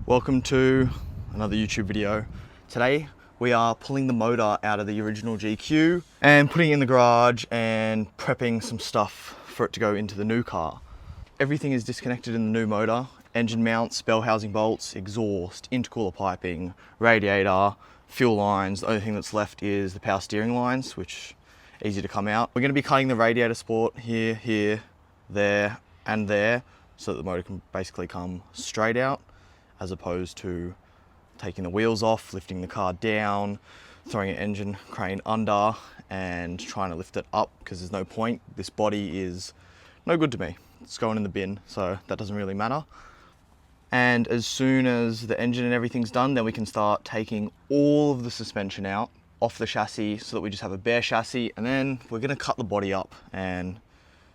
Welcome to another YouTube video. Today we are pulling the motor out of the original GQ and putting it in the garage and prepping some stuff for it to go into the new car. Everything is disconnected in the new motor: engine mounts, bell housing bolts, exhaust, intercooler piping, radiator, fuel lines. The only thing that's left is the power steering lines, which are easy to come out. We're going to be cutting the radiator support here, there and there, so that the motor can basically come straight out, as opposed to taking the wheels off, lifting the car down, throwing an engine crane under and trying to lift it up, because there's no point. This body is no good to me. It's going in the bin, so that doesn't really matter. And as soon as the engine and everything's done, then we can start taking all of the suspension out off the chassis so that we just have a bare chassis, and then we're going to cut the body up and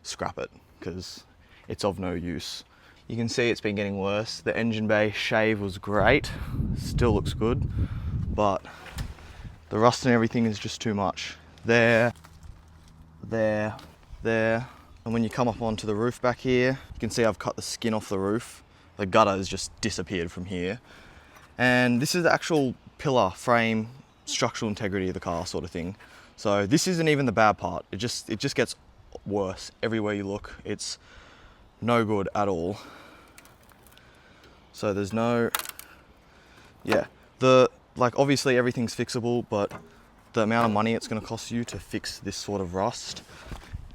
scrap it because it's of no use. You can see it's been getting worse. The engine bay shave was great, still looks good, but the rust and everything is just too much. There. And when you come up onto the roof back here, you can see I've cut the skin off the roof. The gutter has just disappeared from here. And this is the actual pillar, frame, structural integrity of the car sort of thing. So this isn't even the bad part. It just gets worse everywhere you look. It's no good at all. So there's no, obviously everything's fixable, but the amount of money it's going to cost you to fix this sort of rust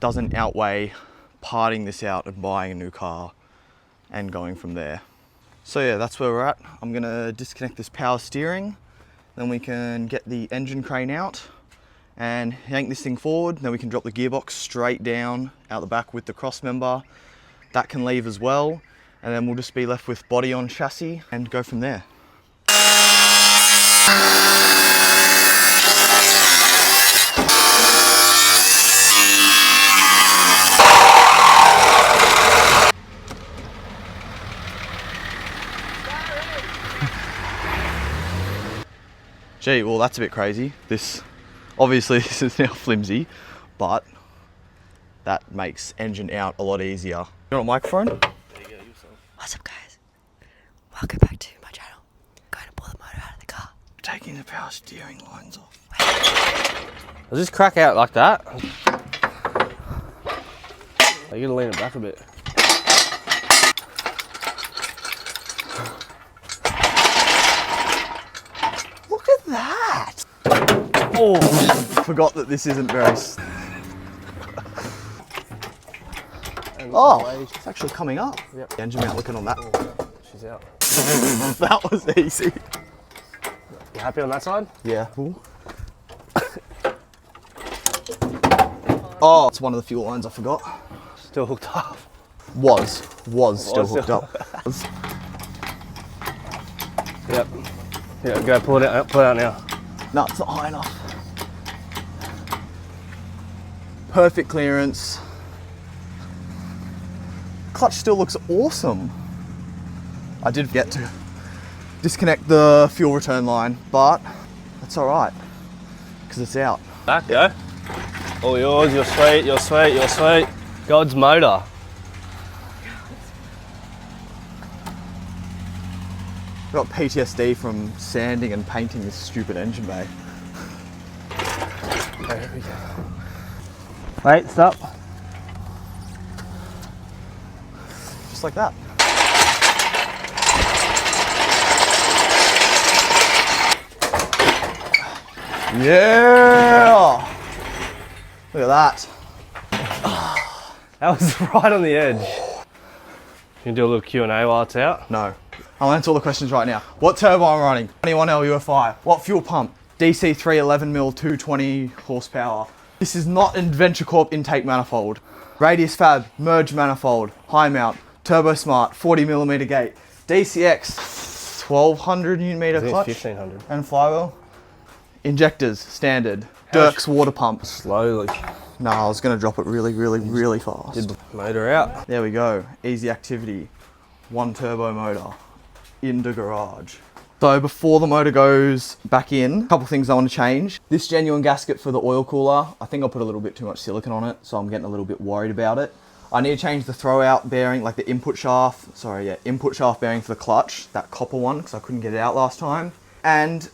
doesn't outweigh parting this out and buying a new car and going from there. So yeah, that's where we're at. I'm going to disconnect this power steering, then we can get the engine crane out and yank this thing forward. Then we can drop the gearbox straight down out the back with the cross member. That can leave as well, and then we'll just be left with body on chassis and go from there. Gee, well that's a bit crazy. Obviously this is now flimsy, but that makes engine out a lot easier. You want a microphone? There you go, yourself. What's up guys? Welcome back to my channel. Going to pull the motor out of the car. Taking the power steering lines off. Does this crack out like that? You gotta lean it back a bit. Look at that! Oh, forgot that this isn't very... Oh, it's actually coming up. Yep. The engine mount looking on that. Oh, she's out. That was easy. You happy on that side? Yeah. Oh, it's one of the fuel lines I forgot. Still hooked up. Was still hooked up. Yep. Yeah, go pull it out now. No, it's not high enough. Perfect clearance. Clutch still looks awesome. I did forget to disconnect the fuel return line, but that's all right because it's out. Back, go. All yours, you're sweet, you're sweet, you're sweet. God's motor. I've got PTSD from sanding and painting this stupid engine bay. There we go. Wait, stop. Just like that. Yeah! Look at that. That was right on the edge. You can do a little Q&A while it's out? No. I'll answer all the questions right now. What turbo I'm running? 21L UFI. What fuel pump? DC 311mm 220 horsepower. This is an Adventure Corp intake manifold. Radius Fab, merge manifold, high mount, Turbo Smart, 40mm gate, DCX, 1200 Nm clutch, 1500. and flywheel. Injectors, standard. Dirk's water pump. Slowly. No, I was gonna drop it really fast. Did the motor out. There we go, easy activity. One turbo motor in the garage. So before the motor goes back in, a couple things I want to change. This genuine gasket for the oil cooler, I think I put a little bit too much silicone on it, so I'm getting a little bit worried about it. I need to change the throwout bearing, like the input shaft, input shaft bearing for the clutch, that copper one, because I couldn't get it out last time. And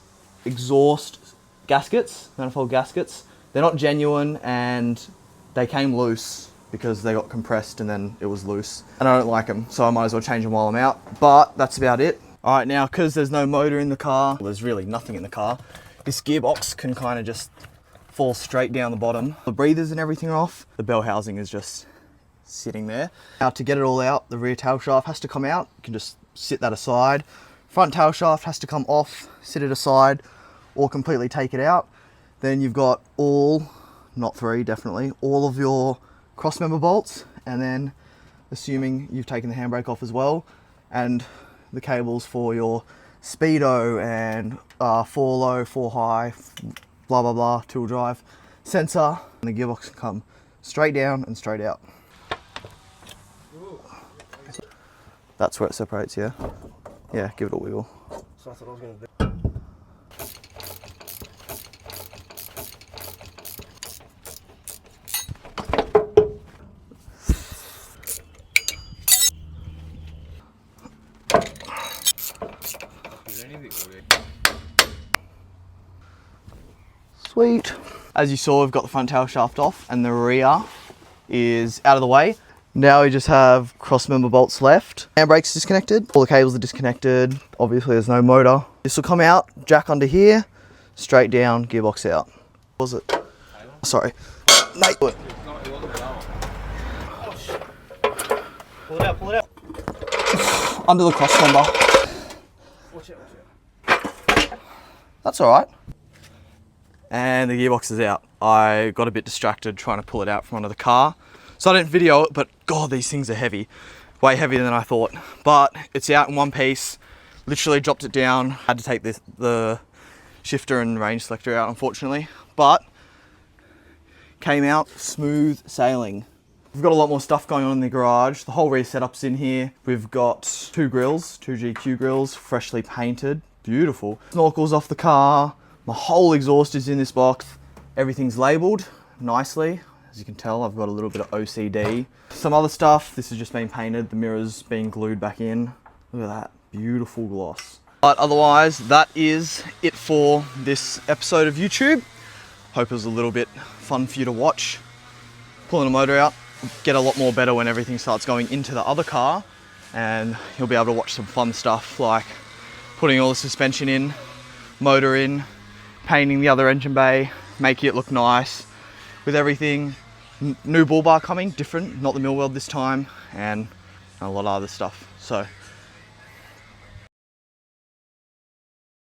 exhaust gaskets, manifold gaskets. They're not genuine and they came loose because they got compressed and then it was loose. And I don't like them, so I might as well change them while I'm out. But that's about it. All right, now, because there's no motor in the car, well, there's really nothing in the car, this gearbox can kind of just fall straight down the bottom. The breathers and everything are off. The bell housing is just sitting there. Now to get it all out, the rear tail shaft has to come out. You can just sit that aside. Front tail shaft has to come off, sit it aside, or completely take it out. Then you've got all, not three, definitely, all of your cross member bolts, and then assuming you've taken the handbrake off as well, and the cables for your speedo and 4 low, 4 high, blah blah blah, two-wheel drive sensor, and the gearbox can come straight down and straight out. That's where it separates, yeah? Yeah, give it a wiggle. So I thought I was going to do. Sweet. As you saw, we've got the front tail shaft off and the rear is out of the way. Now we just have cross member bolts left. Handbrake's disconnected, all the cables are disconnected. Obviously there's no motor. This will come out, jack under here, straight down, gearbox out. What was it? Sorry. Mate. Pull it out, pull it out. Under the cross member. Watch it. That's all right. And the gearbox is out. I got a bit distracted trying to pull it out from under the car. So I didn't video it, but God, these things are heavy. Way heavier than I thought. But it's out in one piece. Literally dropped it down. Had to take the shifter and range selector out, unfortunately. But came out smooth sailing. We've got a lot more stuff going on in the garage. The whole rear setup's in here. We've got 2 grills, 2 GQ grills, freshly painted. Beautiful. Snorkels off the car. My whole exhaust is in this box. Everything's labeled nicely. As you can tell, I've got a little bit of OCD. Some other stuff, this has just been painted. The mirror's been glued back in. Look at that, beautiful gloss. But otherwise, that is it for this episode of YouTube. Hope it was a little bit fun for you to watch. Pulling a motor out, get a lot more better when everything starts going into the other car. And you'll be able to watch some fun stuff like putting all the suspension in, motor in, painting the other engine bay, making it look nice with everything. New bull bar coming, different, not the mill weld this time, and a lot of other stuff. So